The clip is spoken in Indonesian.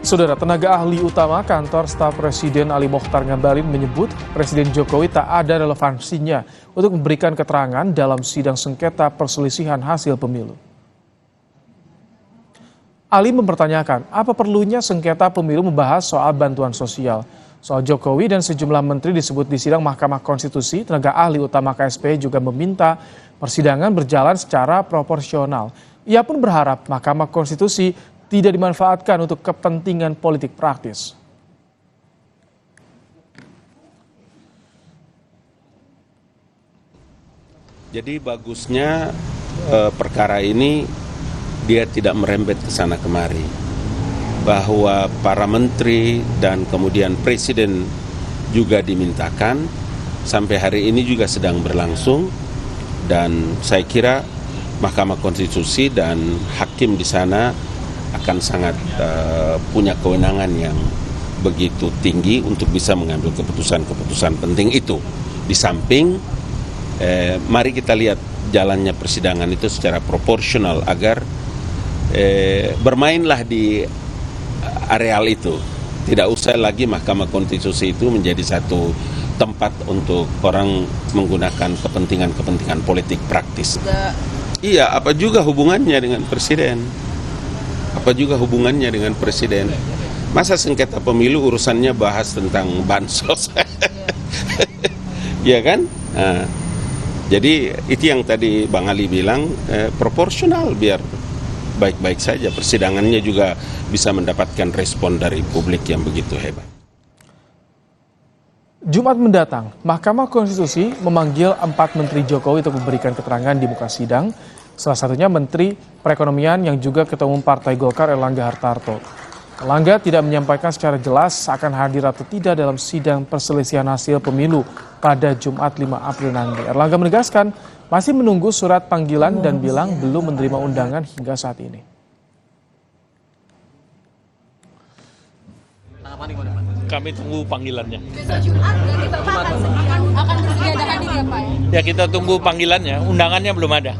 Saudara, tenaga ahli utama kantor staf Presiden Ali Mokhtar Ngabalin menyebut Presiden Jokowi tak ada relevansinya untuk memberikan keterangan dalam sidang sengketa perselisihan hasil pemilu. Ali mempertanyakan apa perlunya sengketa pemilu membahas soal bantuan sosial. Soal Jokowi dan sejumlah menteri disebut di sidang Mahkamah Konstitusi, tenaga ahli utama KSP juga meminta persidangan berjalan secara proporsional. Ia pun berharap Mahkamah Konstitusi tidak dimanfaatkan untuk kepentingan politik praktis. Jadi bagusnya perkara ini dia tidak merembet ke sana kemari. Bahwa para menteri dan kemudian presiden juga dimintakan, sampai hari ini juga sedang berlangsung, dan saya kira Mahkamah Konstitusi dan hakim di sana akan sangat punya kewenangan yang begitu tinggi untuk bisa mengambil keputusan-keputusan penting itu. Di samping, mari kita lihat jalannya persidangan itu secara proporsional agar bermainlah di areal itu. Tidak usah lagi Mahkamah Konstitusi itu menjadi satu tempat untuk orang menggunakan kepentingan-kepentingan politik praktis. Iya, apa juga hubungannya dengan presiden? Apa juga hubungannya dengan presiden? Masa sengketa pemilu urusannya bahas tentang bansos? Ya kan? Nah, jadi itu yang tadi Bang Ali bilang, proporsional biar baik-baik saja. Persidangannya juga bisa mendapatkan respon dari publik yang begitu hebat. Jumat mendatang, Mahkamah Konstitusi memanggil 4 menteri Jokowi untuk memberikan keterangan di muka sidang. Salah satunya Menteri Perekonomian yang juga Ketua Umum Partai Golkar Erlangga Hartarto. Erlangga tidak menyampaikan secara jelas akan hadir atau tidak dalam sidang perselisihan hasil pemilu pada Jumat 5 April nanti. Erlangga menegaskan masih menunggu surat panggilan dan bilang belum menerima undangan hingga saat ini. Kami tunggu panggilannya. Besok Jumat berarti Bapak akan bersedia hadir ya Pak ya? Ya kita tunggu panggilannya, undangannya belum ada.